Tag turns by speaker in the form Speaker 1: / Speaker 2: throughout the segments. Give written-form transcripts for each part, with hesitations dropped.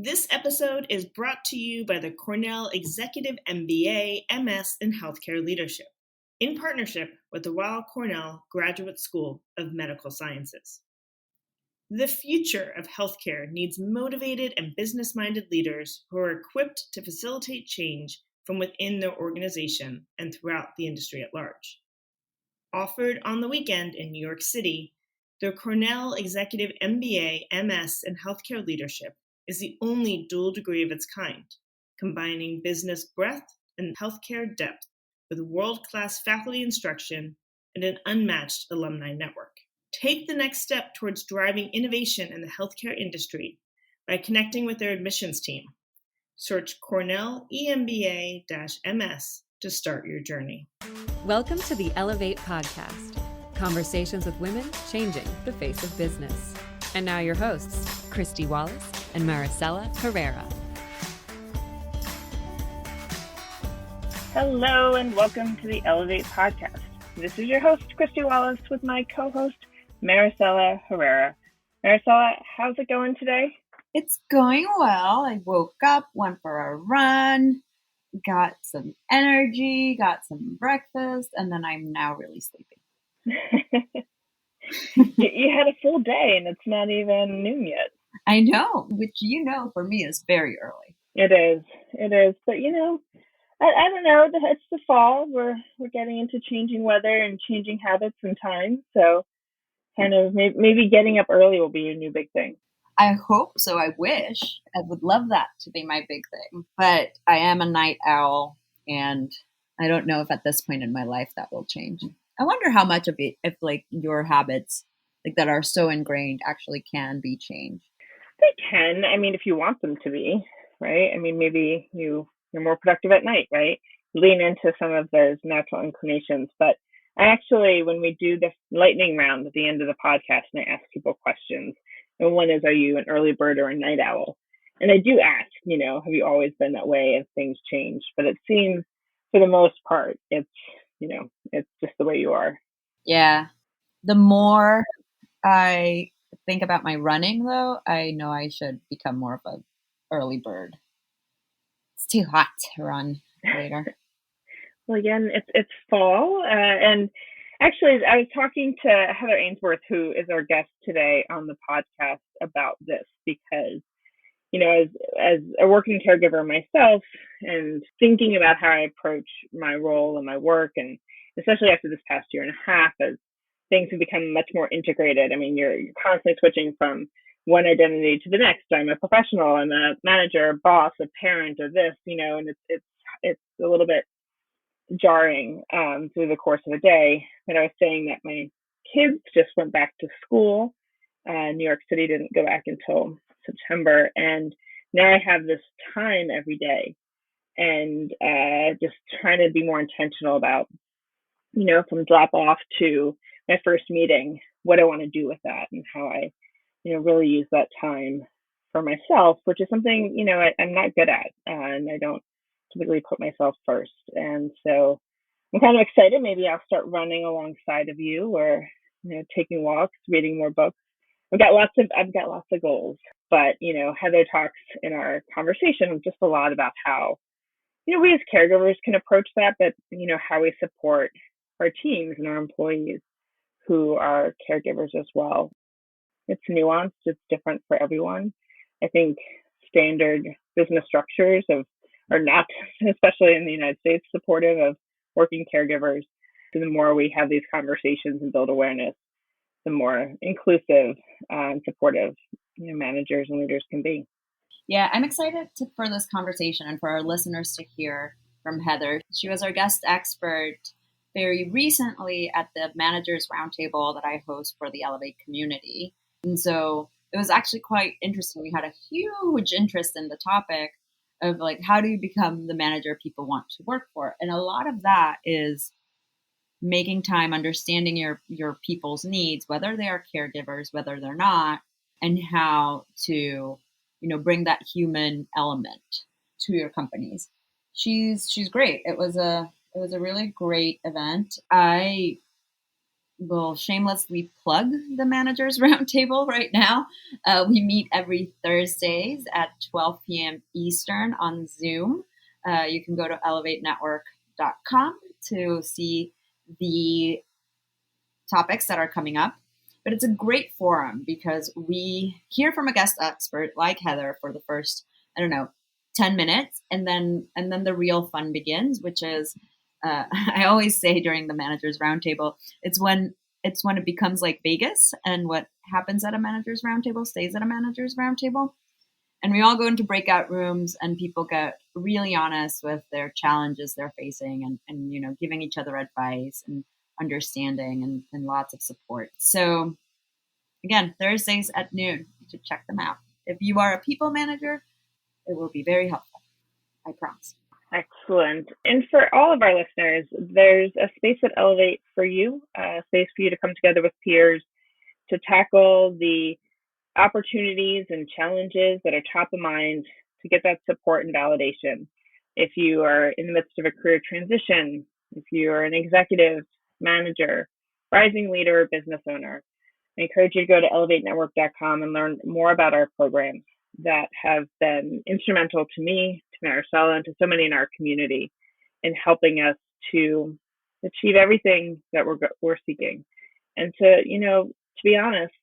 Speaker 1: This episode is brought to you by the Cornell Executive MBA, MS in Healthcare Leadership, in partnership with the Weill Cornell Graduate School of Medical Sciences. The future of healthcare needs motivated and business-minded leaders who are equipped to facilitate change from within their organization and throughout the industry at large. Offered on the weekend in New York City, the Cornell Executive MBA, MS in Healthcare Leadership is the only dual degree of its kind, combining business breadth and healthcare depth with world-class faculty instruction and an unmatched alumni network. Take the next step towards driving innovation in the healthcare industry by connecting with their admissions team. Search Cornell EMBA-MS to start your journey.
Speaker 2: Welcome to the Ellevate podcast, conversations with women changing the face of business. And now your hosts, Kristy, Wallace, and Maricella, Herrera.
Speaker 3: Hello and welcome to the Ellevate podcast. This is your host, Kristy Wallace, with my co-host, Maricella, Herrera. Maricella, how's it going today?
Speaker 4: It's going well. I woke up, went for a run, got some energy, got some breakfast, and then I'm now really sleepy.
Speaker 3: You had a full day and it's not even noon yet.
Speaker 4: I know, which for me is very early.
Speaker 3: It is. But I don't know. It's the fall. We're getting into changing weather and changing habits and time. So kind of maybe getting up early will be your new big thing.
Speaker 4: I hope so. I wish. I would love that to be my big thing. But I am a night owl, and I don't know if at this point in my life that will change. I wonder how much of it, if your habits that are so ingrained actually can be changed.
Speaker 3: They can. I mean, if you want them to be, right? I mean, maybe you're more productive at night, right? Lean into some of those natural inclinations. But I actually, when we do the lightning round at the end of the podcast and I ask people questions, and one is, are you an early bird or a night owl? And I do ask, have you always been that way? Have things changed? But it seems for the most part, it's just the way you are.
Speaker 4: Yeah. The more I think about my running, though, I know I should become more of an early bird. It's too hot to run later.
Speaker 3: Well, again, it's fall, and actually, I was talking to Heather Ainsworth, who is our guest today on the podcast, about this because, as a working caregiver myself, and thinking about how I approach my role and my work, and especially after this past year and a half, as things have become much more integrated. I mean, you're constantly switching from one identity to the next. I'm a professional, I'm a manager, a boss, a parent, or this, and it's a little bit jarring through the course of a day. But I was saying that my kids just went back to school. New York City didn't go back until September, and now I have this time every day, and just trying to be more intentional about, from drop off to my first meeting, what I want to do with that and how I, really use that time for myself, which is something, I'm not good at, and I don't typically put myself first. And so I'm kind of excited. Maybe I'll start running alongside of you, or, taking walks, reading more books. I've got lots of goals, but, Heather talks in our conversation just a lot about how, we as caregivers can approach that, but, how we support our teams and our employees who are caregivers as well. It's nuanced. It's different for everyone. I think standard business structures are not, especially in the United States, supportive of working caregivers. So the more we have these conversations and build awareness, the more inclusive and supportive managers and leaders can be.
Speaker 4: Yeah, I'm excited for this conversation and for our listeners to hear from Heather. She was our guest expert very recently at the Managers Roundtable that I host for the Ellevate community. And so it was actually quite interesting. We had a huge interest in the topic of how do you become the manager people want to work for? And a lot of that is making time, understanding your people's needs, whether they are caregivers, whether they're not, and how to, bring that human element to your companies. She's great. It was a really great event. I will shamelessly plug the Managers Roundtable right now. We meet every Thursdays at 12 p.m. Eastern on Zoom. You can go to ellevatenetwork.com to see the topics that are coming up. But it's a great forum because we hear from a guest expert like Heather for the first, 10 minutes, and then the real fun begins, which is I always say during the Managers Roundtable, it's when it becomes like Vegas, and what happens at a Managers Roundtable stays at a Managers Roundtable. And we all go into breakout rooms, and people get really honest with their challenges they're facing, and giving each other advice and understanding and lots of support. So again, Thursdays at noon, you should check them out. If you are a people manager, it will be very helpful. I promise.
Speaker 3: Excellent. And for all of our listeners, there's a space at Ellevate for you, a space for you to come together with peers to tackle the opportunities and challenges that are top of mind, to get that support and validation. If you are in the midst of a career transition, if you are an executive, manager, rising leader, or business owner, I encourage you to go to EllevateNetwork.com and learn more about our programs that have been instrumental to me, to Maricella, and to so many in our community in helping us to achieve everything that we're seeking. And to be honest,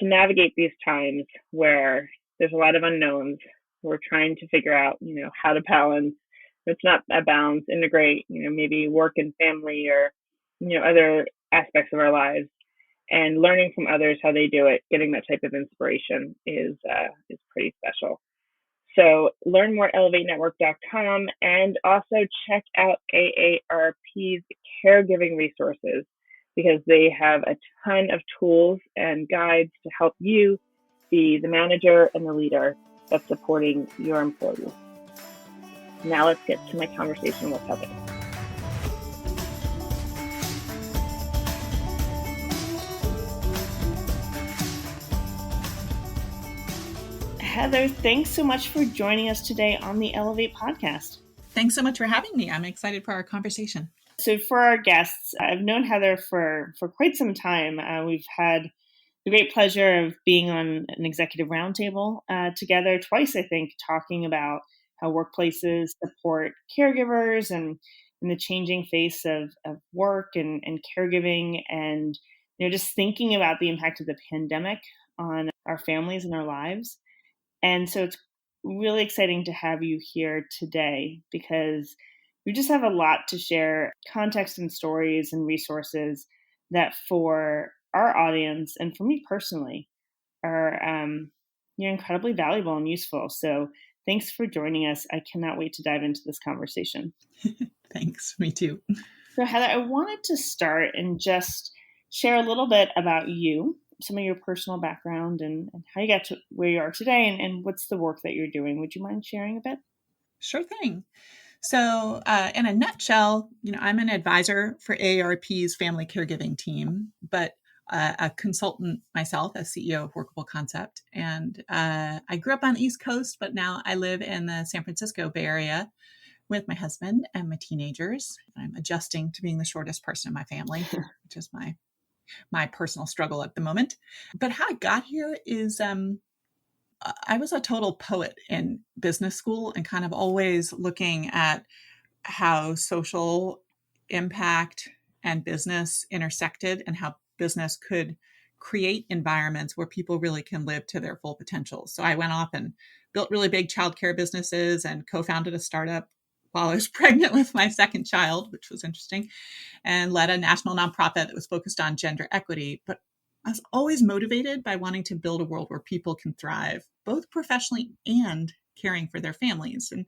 Speaker 3: to navigate these times where there's a lot of unknowns, we're trying to figure out, how to balance. It's not a balance, integrate, maybe work and family or, other aspects of our lives, and learning from others how they do it, getting that type of inspiration is pretty special. So learn more at EllevateNetwork.com, and also check out AARP's caregiving resources, because they have a ton of tools and guides to help you be the manager and the leader that's supporting your employees. Now let's get to my conversation with Heather.
Speaker 1: Heather, thanks so much for joining us today on the Ellevate podcast.
Speaker 5: Thanks so much for having me. I'm excited for our conversation.
Speaker 1: So for our guests, I've known Heather for quite some time. We've had the great pleasure of being on an executive roundtable together twice, I think, talking about how workplaces support caregivers and in the changing face of work and caregiving, and just thinking about the impact of the pandemic on our families and our lives. And so it's really exciting to have you here today, because we just have a lot to share, context and stories and resources that for our audience and for me personally are incredibly valuable and useful. So thanks for joining us. I cannot wait to dive into this conversation.
Speaker 5: Thanks. Me too.
Speaker 1: So Heather, I wanted to start and just share a little bit about you, some of your personal background and how you got to where you are today, and what's the work that you're doing. Would you mind sharing a bit?
Speaker 5: Sure thing. So in a nutshell, I'm an advisor for AARP's family caregiving team, but a consultant myself, a CEO of Workable Concept. And I grew up on the East Coast, but now I live in the San Francisco Bay Area with my husband and my teenagers. I'm adjusting to being the shortest person in my family, which is my personal struggle at the moment. But how I got here is I was a total poet in business school, and kind of always looking at how social impact and business intersected, and how business could create environments where people really can live to their full potential. So I went off and built really big childcare businesses and co-founded a startup while I was pregnant with my second child, which was interesting, and led a national nonprofit that was focused on gender equity. But I was always motivated by wanting to build a world where people can thrive, both professionally and caring for their families. And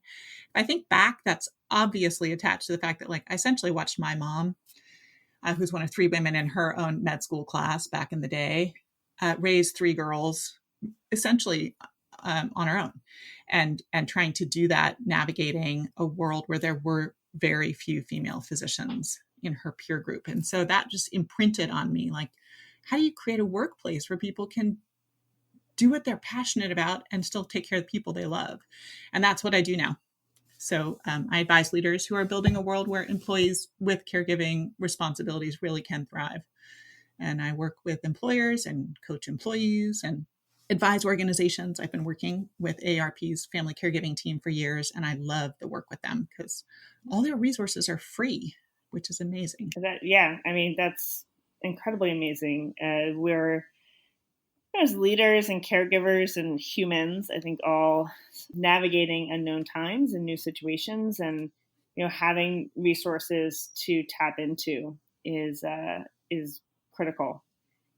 Speaker 5: I think back, that's obviously attached to the fact that, I essentially watched my mom, who's one of three women in her own med school class back in the day, raise three girls essentially on her own, and trying to do that, navigating a world where there were very few female physicians in her peer group. And so that just imprinted on me, how do you create a workplace where people can do what they're passionate about and still take care of the people they love? And that's what I do now. So I advise leaders who are building a world where employees with caregiving responsibilities really can thrive. and I work with employers and coach employees and advise organizations. I've been working with AARP's family caregiving team for years, and I love the work with them because all their resources are free, which is amazing.
Speaker 1: That's incredibly amazing. We're as leaders and caregivers and humans, I think, all navigating unknown times and new situations, and having resources to tap into is critical.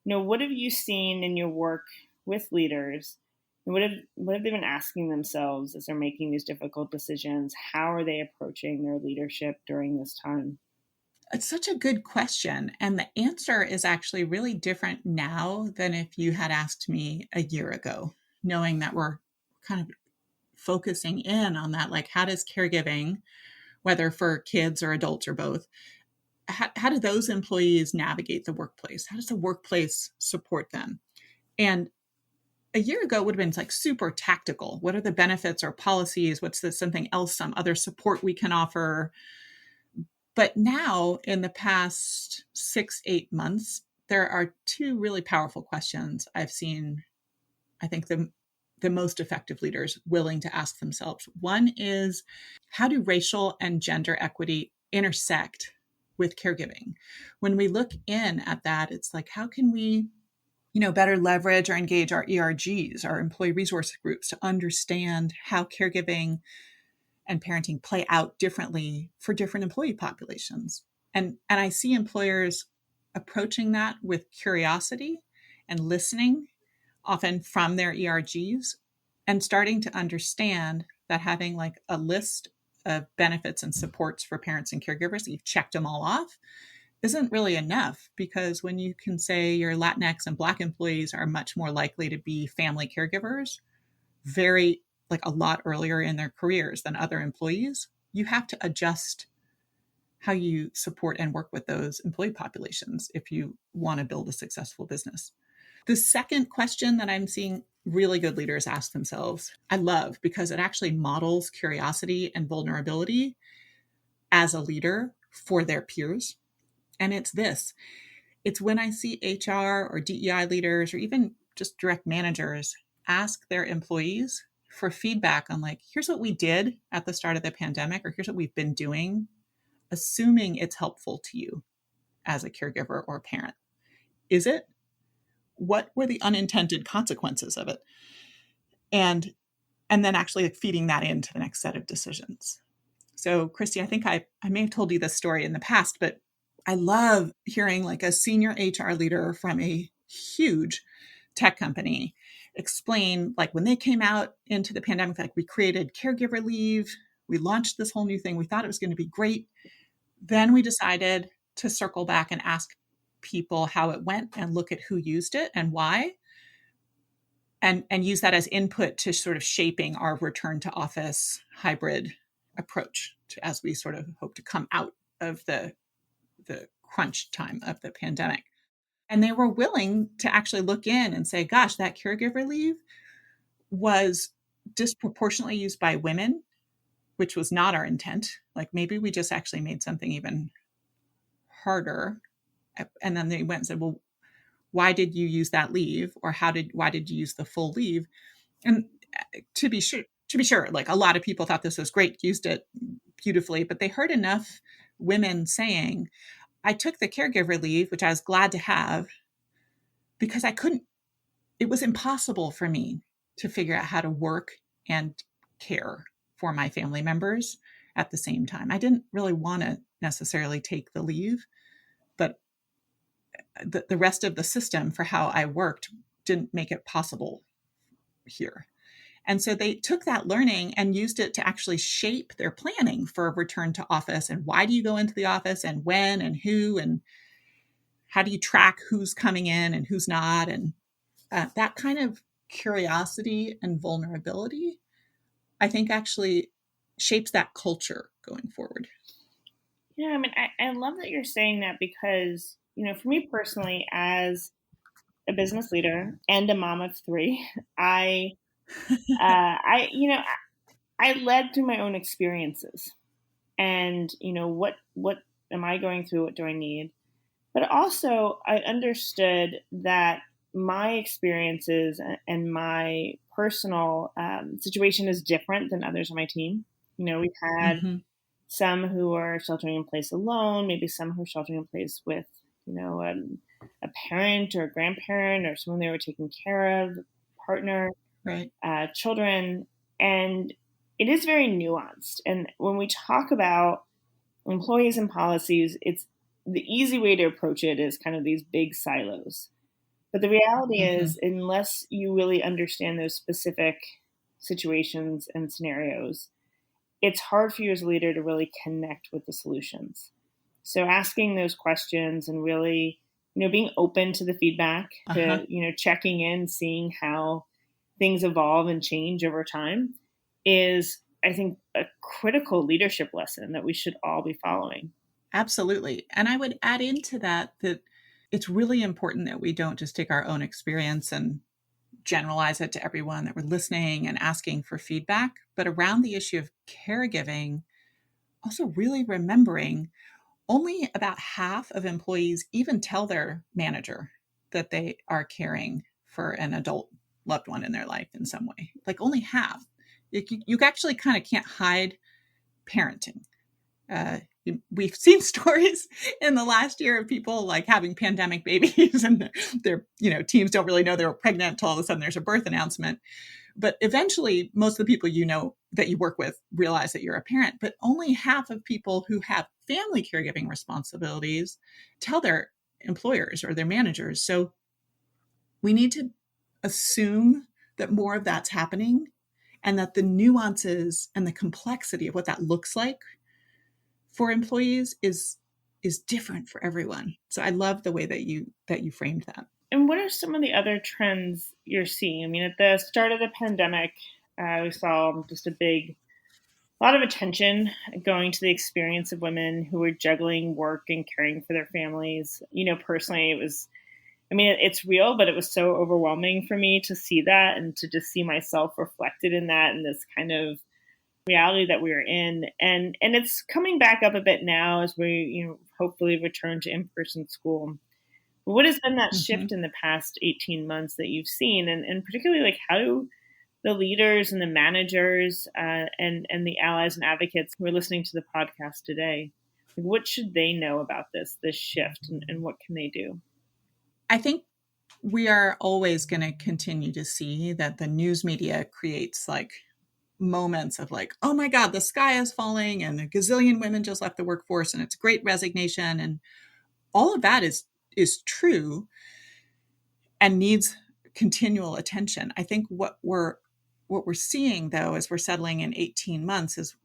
Speaker 1: What have you seen in your work with leaders? What have they been asking themselves as they're making these difficult decisions? How are they approaching their leadership during this time?
Speaker 5: It's such a good question. And the answer is actually really different now than if you had asked me a year ago, knowing that we're kind of focusing in on that. Like, how does caregiving, whether for kids or adults or both, how do those employees navigate the workplace? How does the workplace support them? And a year ago, it would have been like super tactical. What are the benefits or policies? What's something else, some other support we can offer? But now, in the past 6-8 months, there are two really powerful questions I've seen, I think, the most effective leaders willing to ask themselves. One is, how do racial and gender equity intersect with caregiving? When we look in at that, it's like, how can we better leverage or engage our ERGs, our employee resource groups, to understand how caregiving and parenting play out differently for different employee populations. And I see employers approaching that with curiosity and listening, often from their ERGs, and starting to understand that having like a list of benefits and supports for parents and caregivers, you've checked them all off, isn't really enough. Because when you can say your Latinx and Black employees are much more likely to be family caregivers, a lot earlier in their careers than other employees, you have to adjust how you support and work with those employee populations if you want to build a successful business. The second question that I'm seeing really good leaders ask themselves, I love, because it actually models curiosity and vulnerability as a leader for their peers. And it's this. It's when I see HR or DEI leaders or even just direct managers ask their employees for feedback on like, here's what we did at the start of the pandemic, or here's what we've been doing, assuming it's helpful to you as a caregiver or a parent. Is it? What were the unintended consequences of it? And then actually feeding that into the next set of decisions. So, Kristy, I think I may have told you this story in the past, but I love hearing like a senior HR leader from a huge tech company explain, like, when they came out into the pandemic, like, we created caregiver leave, we launched this whole new thing, we thought it was going to be great. Then we decided to circle back and ask people how it went and look at who used it and why, and use that as input to sort of shaping our return to office hybrid approach as we sort of hope to come out of the crunch time of the pandemic. And they were willing to actually look in and say, gosh, that caregiver leave was disproportionately used by women, which was not our intent. Like, maybe we just actually made something even harder. And then they went and said, well, why did you use that leave? Or why did you use the full leave? And to be sure, like, a lot of people thought this was great, used it beautifully, but they heard enough women saying, I took the caregiver leave, which I was glad to have, because it was impossible for me to figure out how to work and care for my family members at the same time. I didn't really want to necessarily take the leave, but the rest of the system for how I worked didn't make it possible here. And so they took that learning and used it to actually shape their planning for a return to office. And why do you go into the office, and when and who, and how do you track who's coming in and who's not? And that kind of curiosity and vulnerability, I think, actually shapes that culture going forward.
Speaker 1: Yeah, I love that you're saying that, because, for me personally, as a business leader and a mom of 3, I led through my own experiences, and what am I going through? What do I need? But also, I understood that my experiences and my personal situation is different than others on my team. We've had
Speaker 5: Mm-hmm.
Speaker 1: some who are sheltering in place alone, maybe some who are sheltering in place with, a parent or a grandparent or someone they were taking care of, partner,
Speaker 5: Right.
Speaker 1: children. And it is very nuanced. And when we talk about employees and policies, it's the easy way to approach it is kind of these big silos. But the reality
Speaker 5: Mm-hmm.
Speaker 1: is, unless you really understand those specific situations and scenarios, it's hard for you as a leader to really connect with the solutions. So asking those questions and really, being open to the feedback,
Speaker 5: Uh-huh.
Speaker 1: to, checking in, seeing how things evolve and change over time is, I think, a critical leadership lesson that we should all be following.
Speaker 5: Absolutely. And I would add into that it's really important that we don't just take our own experience and generalize it to everyone, that we're listening and asking for feedback, but around the issue of caregiving, also really remembering only about half of employees even tell their manager that they are caring for an adult loved one in their life in some way. Like only half. You actually kind of can't hide parenting. We've seen stories in the last year of people like having pandemic babies and their teams don't really know they were pregnant until all of a sudden there's a birth announcement. But eventually, most of the people that you work with realize that you're a parent, but only half of people who have family caregiving responsibilities tell their employers or their managers. So we need to assume that more of that's happening and that the nuances and the complexity of what that looks like for employees is different for everyone. So I love the way that you framed that.
Speaker 1: And what are some of the other trends you're seeing? I mean, at the start of the pandemic, we saw just a lot of attention going to the experience of women who were juggling work and caring for their families. Personally, it's real, but it was so overwhelming for me to see that and to just see myself reflected in that and this kind of reality that we are in. And it's coming back up a bit now as we, hopefully return to in-person school. What has been that
Speaker 5: Mm-hmm.
Speaker 1: shift in the past 18 months that you've seen? And particularly, like, how do the leaders and the managers and the allies and advocates who are listening to the podcast today, what should they know about this shift, and what can they do?
Speaker 5: I think we are always going to continue to see that the news media creates like moments of like, oh my God, the sky is falling and a gazillion women just left the workforce and it's great resignation. And all of that is true and needs continual attention. I think what we're seeing though, as we're settling in 18 months is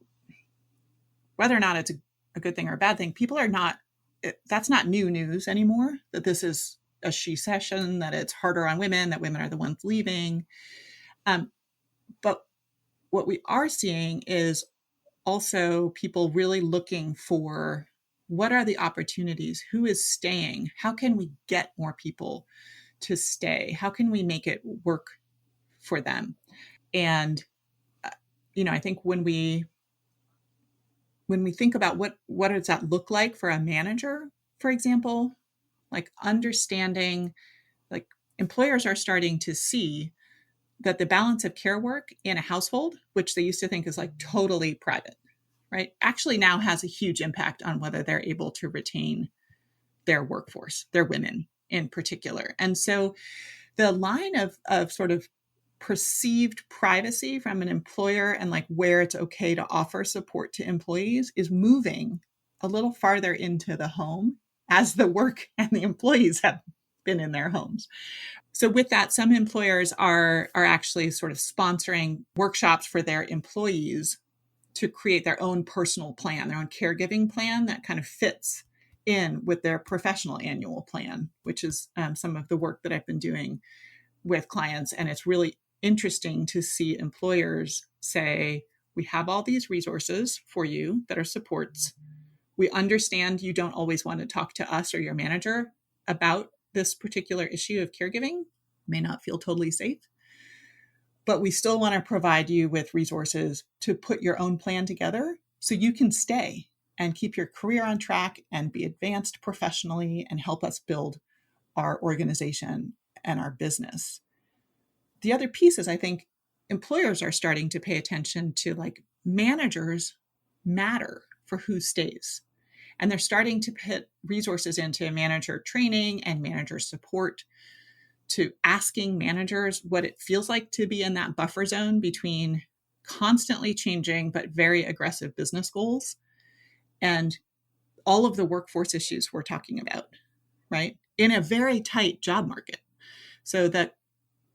Speaker 5: whether or not it's a good thing or a bad thing, people are not, that's not new news anymore, that this is a she-cession, that it's harder on women, that women are the ones leaving. But what we are seeing is also people really looking for what are the opportunities, who is staying, how can we get more people to stay, how can we make it work for them. And I think when we think about what does that look like for a manager, for example, like understanding, like employers are starting to see that the balance of care work in a household, which they used to think is like totally private, right, actually now has a huge impact on whether they're able to retain their workforce, their women in particular. And so the line of sort of perceived privacy from an employer and like where it's okay to offer support to employees is moving a little farther into the home as the work and the employees have been in their homes. So with that, some employers are actually sort of sponsoring workshops for their employees to create their own personal plan, their own caregiving plan that kind of fits in with their professional annual plan, which is some of the work that I've been doing with clients. And it's really interesting to see employers say, we have all these resources for you that are supports. We understand you don't always want to talk to us or your manager about this particular issue of caregiving, may not feel totally safe, but we still want to provide you with resources to put your own plan together so you can stay and keep your career on track and be advanced professionally and help us build our organization and our business. The other piece is I think employers are starting to pay attention to like managers matter for who stays. And they're starting to put resources into manager training and manager support, to asking managers what it feels like to be in that buffer zone between constantly changing but very aggressive business goals and all of the workforce issues we're talking about, right? In a very tight job market. So that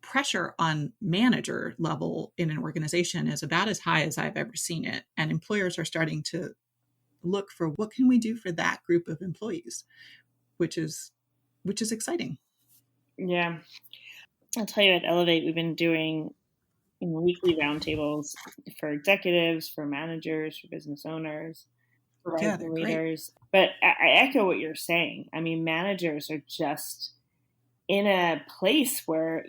Speaker 5: pressure on manager level in an organization is about as high as I've ever seen it. And employers are starting to look for what can we do for that group of employees, which is exciting.
Speaker 1: Yeah. I'll tell you, at Ellevate, we've been doing weekly roundtables for executives, for managers, for business owners, for leaders. But I echo what you're saying. I mean, managers are just in a place where,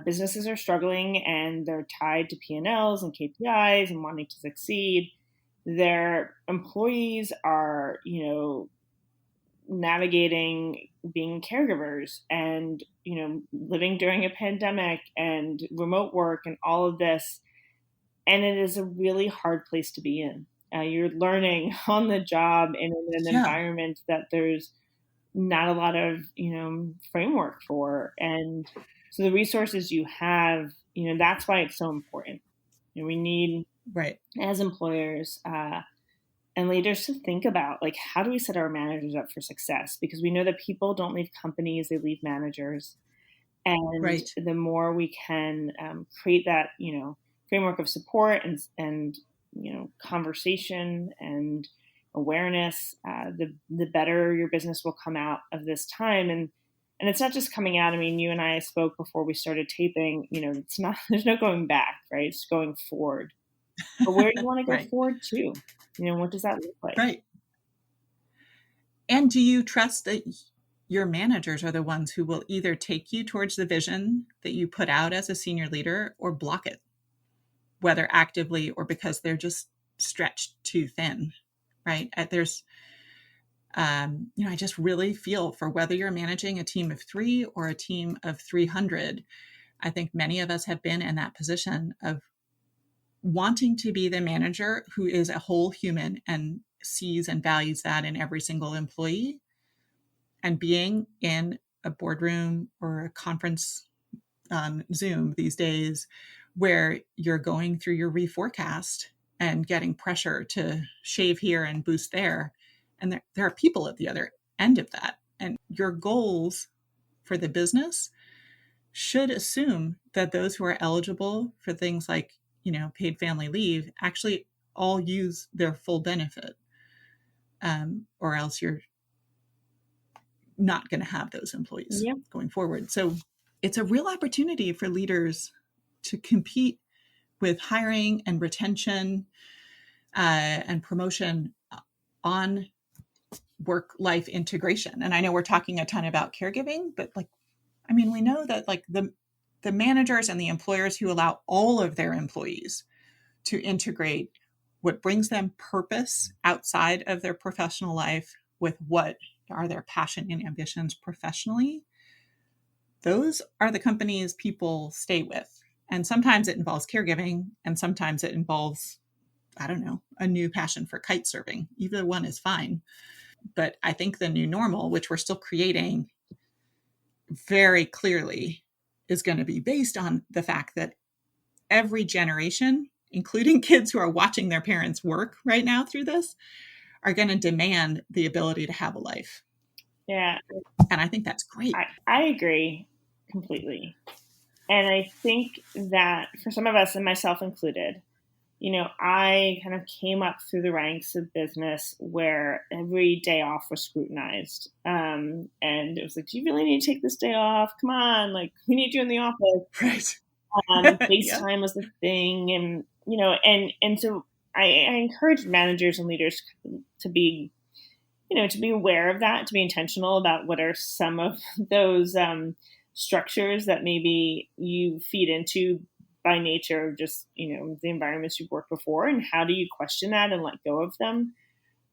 Speaker 1: businesses are struggling and they're tied to P&Ls and KPIs and wanting to succeed. Their employees are, navigating being caregivers and, living during a pandemic and remote work and all of this. And it is a really hard place to be in. You're learning on the job in an environment that there's not a lot of, framework for. And so the resources you have, that's why it's so important. We need, as employers, and leaders to think about, like, how do we set our managers up for success? Because we know that people don't leave companies, they leave managers. And the more we can create that, framework of support and conversation and awareness, the better your business will come out of this time. And it's not just coming out. I mean, you and I spoke before we started taping, there's no going back, right? It's going forward. But where do you want to go forward to? What does that look like?
Speaker 5: Right. And do you trust that your managers are the ones who will either take you towards the vision that you put out as a senior leader or block it, whether actively or because they're just stretched too thin, right? There's, I just really feel for whether you're managing a team of 3 or a team of 300, I think many of us have been in that position of wanting to be the manager who is a whole human and sees and values that in every single employee, and being in a boardroom or a conference on Zoom these days where you're going through your reforecast and getting pressure to shave here and boost there. And there are people at the other end of that. And your goals for the business should assume that those who are eligible for things like, paid family leave actually all use their full benefit, or else you're not going to have those employees going forward. So it's a real opportunity for leaders to compete with hiring and retention and promotion on work-life integration. And I know we're talking a ton about caregiving, but we know that the managers and the employers who allow all of their employees to integrate what brings them purpose outside of their professional life with what are their passion and ambitions professionally, those are the companies people stay with. And sometimes it involves caregiving, and sometimes it involves, a new passion for kite surfing. Either one is fine. But I think the new normal, which we're still creating very clearly, is going to be based on the fact that every generation, including kids who are watching their parents work right now through this, are going to demand the ability to have a life.
Speaker 1: Yeah.
Speaker 5: And I think that's great.
Speaker 1: I agree completely. And I think that for some of us, and myself included, I kind of came up through the ranks of business where every day off was scrutinized. And it was like, do you really need to take this day off? Come on, we need you in the office.
Speaker 5: Right.
Speaker 1: FaceTime was the thing. And, and so I encourage managers and leaders to be, to be aware of that, to be intentional about what are some of those structures that maybe you feed into by nature of just, the environments you've worked before, and how do you question that and let go of them?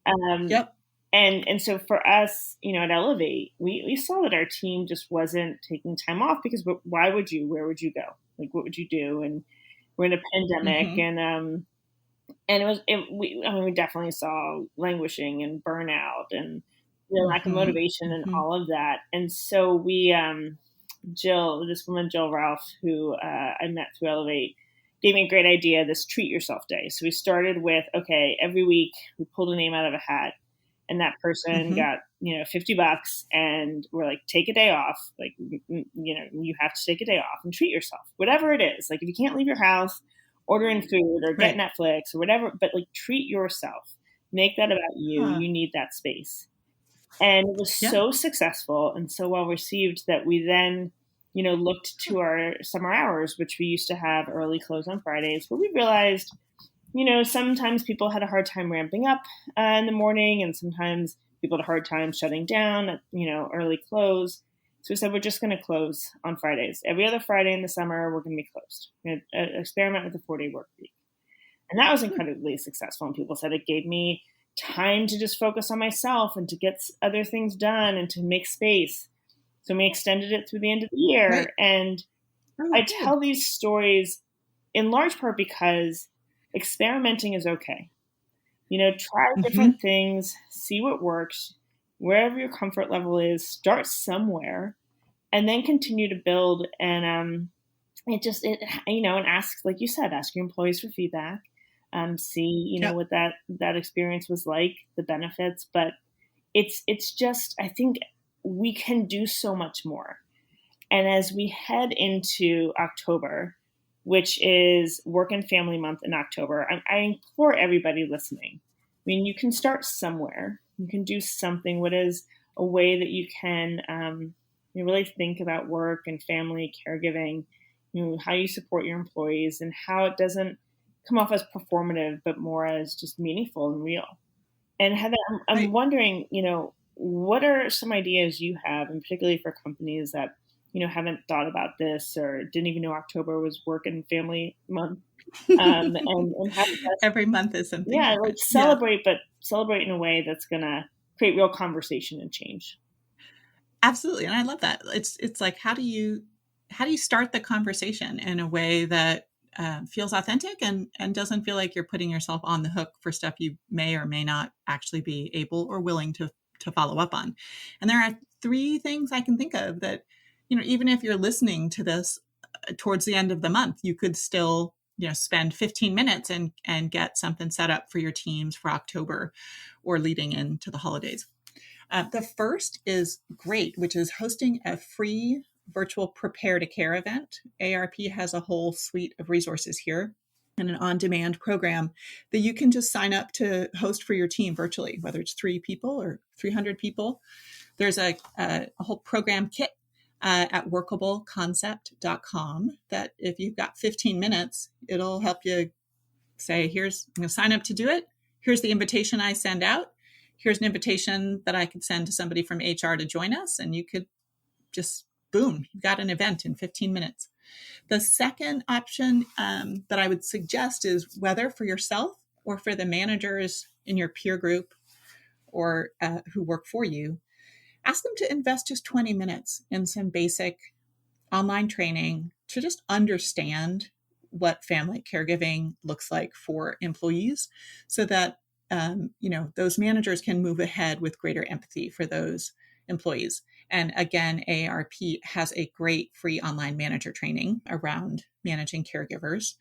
Speaker 5: Yep.
Speaker 1: And so for us, at Ellevate, we saw that our team just wasn't taking time off, because why would you? Where would you go? Like, what would you do? And we're in a pandemic, we definitely saw languishing and burnout and lack of motivation and all of that. And so we, this woman, Jill Ralph, who I met through Ellevate, gave me a great idea, this treat yourself day. So we started with, okay, every week we pulled a name out of a hat, and that person got, $50, and we're like, take a day off. Like, you have to take a day off and treat yourself, whatever it is. Like, if you can't leave your house, order in food or get Netflix or whatever, but like, treat yourself, make that about you. You need that space. And it was so successful and so well received that we then, looked to our summer hours, which we used to have early close on Fridays, but we realized, sometimes people had a hard time ramping up in the morning, and sometimes people had a hard time shutting down at, early close. So we said, we're just going to close on Fridays. Every other Friday in the summer, we're going to be closed. We're going to experiment with a 4-day work week. And that was incredibly successful. And people said it gave me time to just focus on myself and to get other things done and to make space. So we extended it through the end of the year.
Speaker 5: Right.
Speaker 1: And I tell these stories in large part because experimenting is okay. Try different things, see what works, wherever your comfort level is, start somewhere, and then continue to build. And and ask, like you said, ask your employees for feedback, see, what that experience was like, the benefits. But it's just, I think we can do so much more. And as we head into October, which is Work and Family Month in October, I implore everybody listening. I mean, you can start somewhere. You can do something. What is a way that you can really think about work and family, caregiving, how you support your employees, and how it doesn't come off as performative, but more as just meaningful and real. And Heather, I'm wondering, what are some ideas you have, and particularly for companies that haven't thought about this or didn't even know October was Work and Family Month, and have
Speaker 5: every month is something.
Speaker 1: Yeah, like celebrate, but celebrate in a way that's gonna create real conversation and change.
Speaker 5: Absolutely, and I love that. It's like, how do you start the conversation in a way that feels authentic and doesn't feel like you're putting yourself on the hook for stuff you may or may not actually be able or willing to follow up on. And there are 3 things I can think of that, even if you're listening to this towards the end of the month, you could still, spend 15 minutes and get something set up for your teams for October or leading into the holidays. The first is great, which is hosting a free virtual Prepare to Care event. AARP has a whole suite of resources here and an on-demand program that you can just sign up to host for your team virtually, whether it's 3 people or 300 people. There's a whole program kit at workableconcept.com that if you've got 15 minutes, it'll help you say, I'm going to sign up to do it. Here's the invitation I send out. Here's an invitation that I could send to somebody from HR to join us. And you could just, boom, you've got an event in 15 minutes. The second option that I would suggest is, whether for yourself or for the managers in your peer group or who work for you, ask them to invest just 20 minutes in some basic online training to just understand what family caregiving looks like for employees, so that those managers can move ahead with greater empathy for those employees. And again, AARP has a great free online manager training around managing caregivers.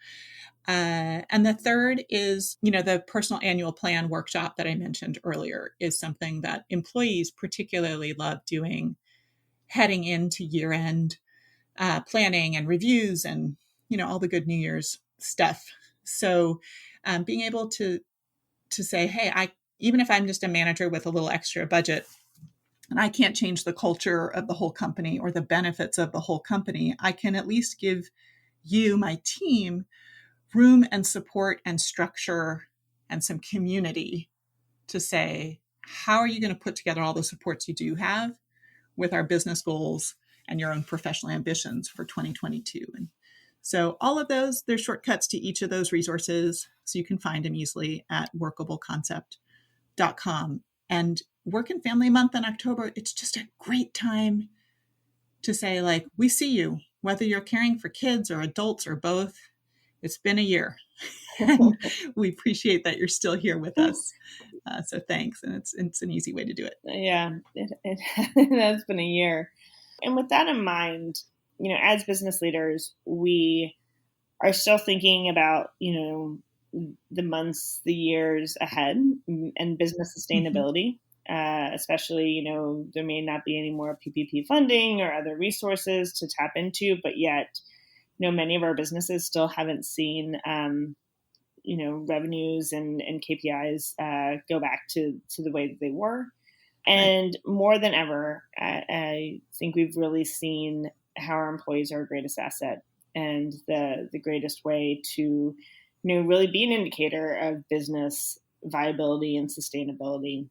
Speaker 5: And the third is, the personal annual plan workshop that I mentioned earlier is something that employees particularly love doing heading into year-end planning and reviews and, all the good New Year's stuff. So being able to say, hey, even if I'm just a manager with a little extra budget, and I can't change the culture of the whole company or the benefits of the whole company, I can at least give you, my team, room and support and structure and some community to say, how are you going to put together all the supports you do have with our business goals and your own professional ambitions for 2022? And So all of those, there's shortcuts to each of those resources. So you can find them easily at workableconcept.com. And Work and Family Month in October, it's just a great time to say, like, we see you, whether you're caring for kids or adults or both. It's been a year. And we appreciate that you're still here with us. So thanks. And it's an easy way to do it.
Speaker 1: Yeah, it has been a year. And with that in mind, as business leaders, we are still thinking about, the months, the years ahead and business sustainability. Especially, there may not be any more PPP funding or other resources to tap into, but yet, many of our businesses still haven't seen, revenues and KPIs go back to the way that they were. And more than ever, I think we've really seen how our employees are our greatest asset and the greatest way to, really be an indicator of business viability and sustainability.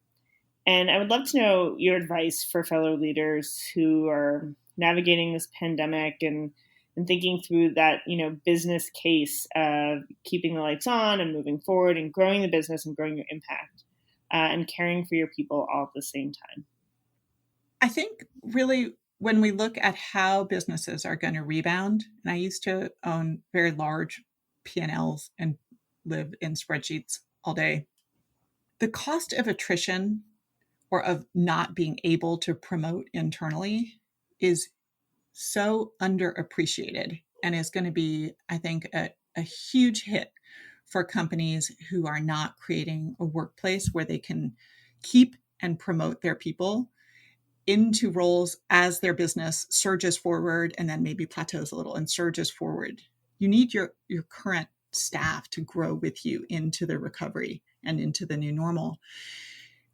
Speaker 1: And I would love to know your advice for fellow leaders who are navigating this pandemic and thinking through that, business case of keeping the lights on and moving forward and growing the business and growing your impact and caring for your people all at the same time.
Speaker 5: I think really when we look at how businesses are going to rebound, and I used to own very large P&Ls and live in spreadsheets all day, the cost of attrition or of not being able to promote internally is so underappreciated and is going to be, I think, a huge hit for companies who are not creating a workplace where they can keep and promote their people into roles as their business surges forward and then maybe plateaus a little and surges forward. You need your current staff to grow with you into the recovery and into the new normal.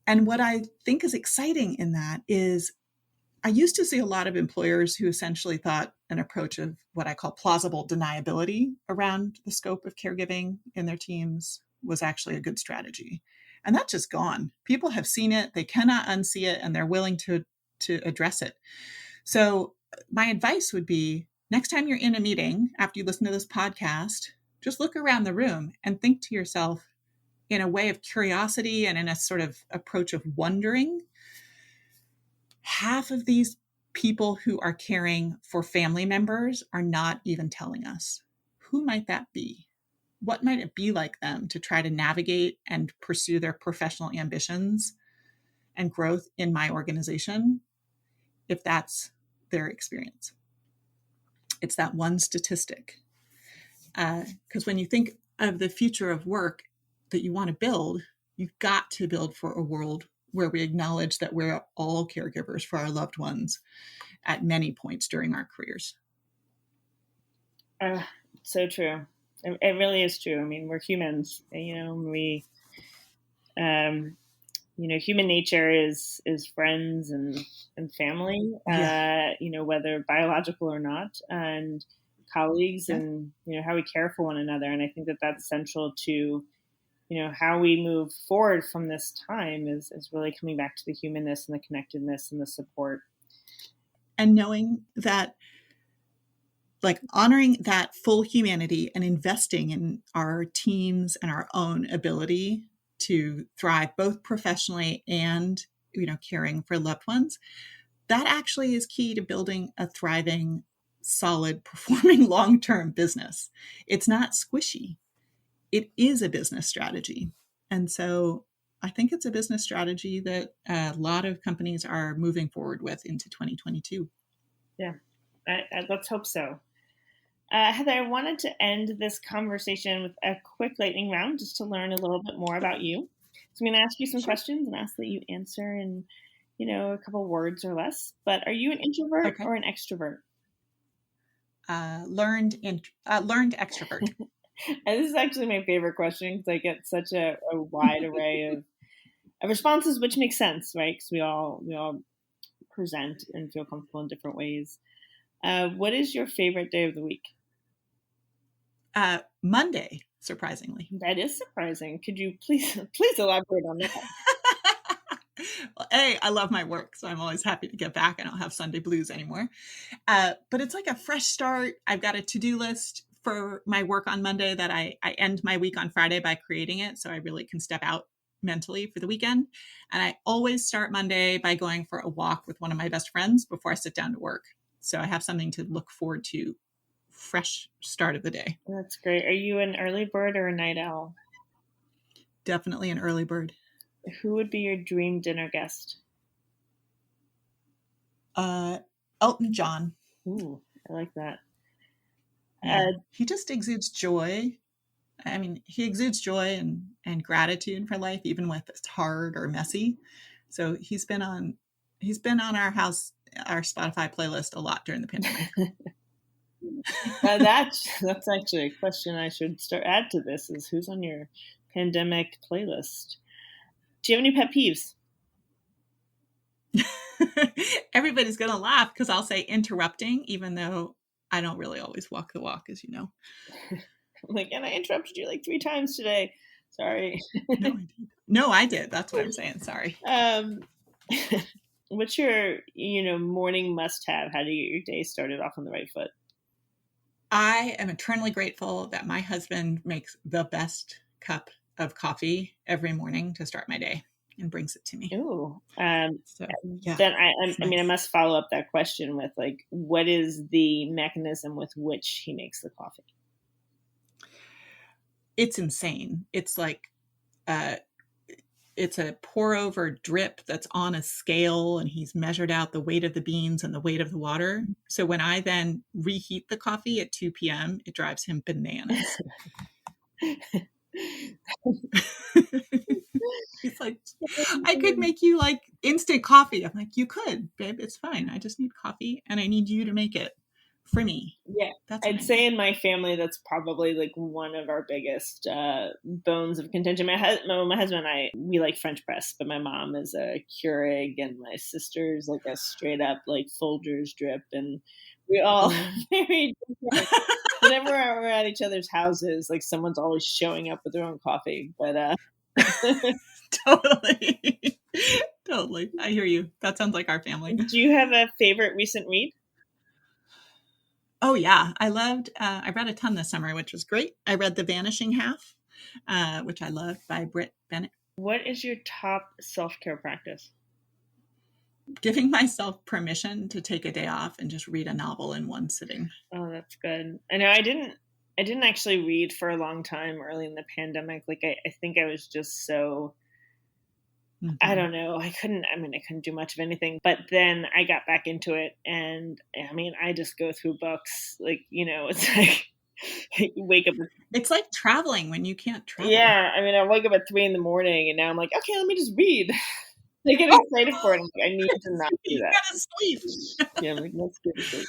Speaker 5: And what I think is exciting in that is I used to see a lot of employers who essentially thought an approach of what I call plausible deniability around the scope of caregiving in their teams was actually a good strategy. And that's just gone. People have seen it, they cannot unsee it, and they're willing to address it. So my advice would be next time you're in a meeting, after you listen to this podcast, just look around the room and think to yourself in a way of curiosity and in a sort of approach of wondering, half of these people who are caring for family members are not even telling us. Who might that be? What might it be like them to try to navigate and pursue their professional ambitions and growth in my organization if that's their experience? It's that one statistic. Because when you think of the future of work that you want to build, you've got to build for a world where we acknowledge that we're all caregivers for our loved ones at many points during our careers.
Speaker 1: So true. It really is true. I mean, we're humans, we, human nature is friends and family, whether biological or not, and colleagues, and, how we care for one another. And I think that that's essential to, how we move forward from this time is really coming back to the humanness and the connectedness and the support.
Speaker 5: And knowing that, like, honoring that full humanity and investing in our teams and our own ability to thrive both professionally and, caring for loved ones, that actually is key to building a thriving, solid, performing long-term business. It's not squishy. It is a business strategy. And so I think it's a business strategy that a lot of companies are moving forward with into 2022.
Speaker 1: Yeah, let's hope so. Heather, I wanted to end this conversation with a quick lightning round just to learn a little bit more about you. So I'm going to ask you some questions and ask that you answer in, a couple words or less. But are you an introvert or an extrovert?
Speaker 5: Learned extrovert.
Speaker 1: And this is actually my favorite question because I get such a wide array of responses, which makes sense, right? Because we all present and feel comfortable in different ways. What is your favorite day of the week?
Speaker 5: Monday, surprisingly.
Speaker 1: That is surprising. Could you please elaborate on that?
Speaker 5: Well, I love my work, so I'm always happy to get back. I don't have Sunday blues anymore. But it's like a fresh start. I've got a to-do list for my work on Monday that I end my week on Friday by creating it, so I really can step out mentally for the weekend. And I always start Monday by going for a walk with one of my best friends before I sit down to work. So I have something to look forward to, fresh start of the day.
Speaker 1: That's great. Are you an early bird or a night owl?
Speaker 5: Definitely an early bird.
Speaker 1: Who would be your dream dinner guest?
Speaker 5: Elton John.
Speaker 1: Ooh, I like that.
Speaker 5: Yeah. He just exudes joy. I mean, he exudes joy and gratitude for life, even when it's hard or messy. So he's been on our Spotify playlist a lot during the pandemic.
Speaker 1: That's actually a question I should add to this, is who's on your pandemic playlist? Do you have any pet peeves?
Speaker 5: Everybody's going to laugh because I'll say interrupting, even though I don't really always walk the walk, as you know.
Speaker 1: And I interrupted you like 3 times today. Sorry.
Speaker 5: No, I did. That's what I'm saying. Sorry.
Speaker 1: What's your, morning must-have? How do you get your day started off on the right foot?
Speaker 5: I am eternally grateful that my husband makes the best cup of coffee every morning to start my day and brings it to me.
Speaker 1: Ooh.
Speaker 5: So, yeah.
Speaker 1: Then I must follow up that question with what is the mechanism with which he makes the coffee?
Speaker 5: It's insane. It's it's a pour over drip that's on a scale, and he's measured out the weight of the beans and the weight of the water. So when I then reheat the coffee at 2 p.m., it drives him bananas. He's like, I could make you instant coffee. I'm like, you could, babe. It's fine. I just need coffee and I need you to make it for me.
Speaker 1: Yeah. I'd say in my family, that's probably one of our biggest bones of contention. My husband and I, we like French press, but my mom is a Keurig and my sister's a straight up Folgers drip. And we all very different. Whenever we're at each other's houses, someone's always showing up with their own coffee. But
Speaker 5: Totally. I hear you. That sounds like our family.
Speaker 1: Do you have a favorite recent read?
Speaker 5: Oh, yeah. I read a ton this summer, which was great. I read The Vanishing Half, which I loved, by Britt Bennett.
Speaker 1: What is your top self-care practice?
Speaker 5: Giving myself permission to take a day off and just read a novel in one sitting.
Speaker 1: Oh, that's good. I know I didn't actually read for a long time early in the pandemic. I think I was just so, I don't know. I couldn't do much of anything, but then I got back into it, and I just go through books. It's you wake up.
Speaker 5: It's like traveling when you can't travel.
Speaker 1: Yeah. I wake up at 3 a.m, and now I'm like, okay, let me just read. I get excited for it. I need to not do that.
Speaker 5: You gotta sleep.
Speaker 1: Yeah, let's get to sleep.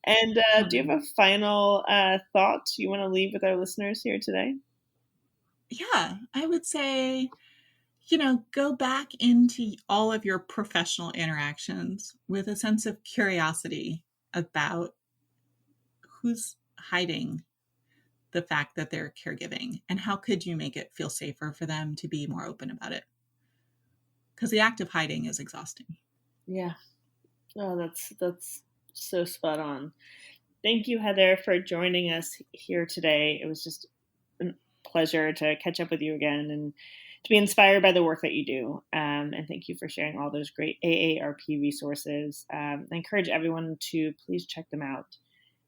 Speaker 1: And do you have a final thought you want to leave with our listeners here today?
Speaker 5: Yeah, I would say, go back into all of your professional interactions with a sense of curiosity about who's hiding the fact that they're caregiving, and how could you make it feel safer for them to be more open about it? Because the act of hiding is exhausting.
Speaker 1: Yeah. Oh, that's so spot on. Thank you, Heather, for joining us here today. It was just a pleasure to catch up with you again and to be inspired by the work that you do. And thank you for sharing all those great AARP resources. I encourage everyone to please check them out.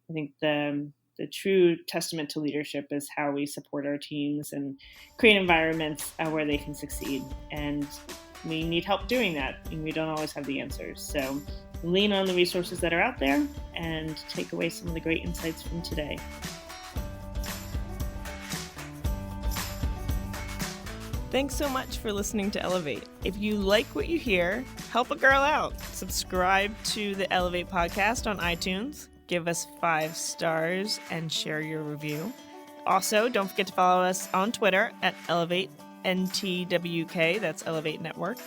Speaker 1: I think the true testament to leadership is how we support our teams and create environments where they can succeed. And we need help doing that, and we don't always have the answers. So lean on the resources that are out there and take away some of the great insights from today. Thanks so much for listening to Ellevate. If you like what you hear, help a girl out. Subscribe to the Ellevate podcast on iTunes. Give us 5 stars and share your review. Also, don't forget to follow us on Twitter at EllevateNTWK, that's Ellevate Network,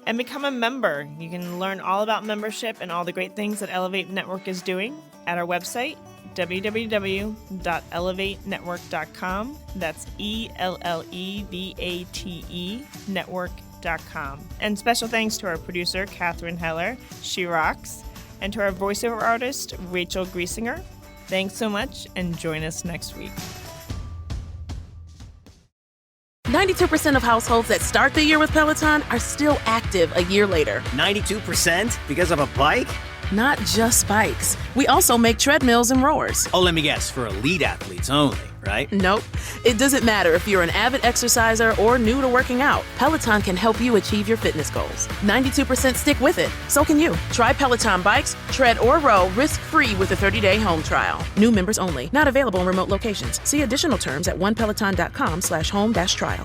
Speaker 1: and become a member. You can learn all about membership and all the great things that Ellevate Network is doing at our website, www.ellevatenetwork.com. That's ELLEVATE network.com. And special thanks to our producer, Catherine Heller. She rocks. And to our voiceover artist, Rachel Griesinger. Thanks so much, and join us next week.
Speaker 6: 92% of households that start the year with Peloton are still active a year later.
Speaker 7: 92% because of a bike?
Speaker 6: Not just bikes. We also make treadmills and rowers.
Speaker 7: Oh, let me guess, for elite athletes only, right?
Speaker 6: Nope. It doesn't matter if you're an avid exerciser or new to working out. Peloton can help you achieve your fitness goals. 92% stick with it. So can you. Try Peloton bikes, tread or row risk-free with a 30-day home trial. New members only. Not available in remote locations. See additional terms at onepeloton.com/home-trial.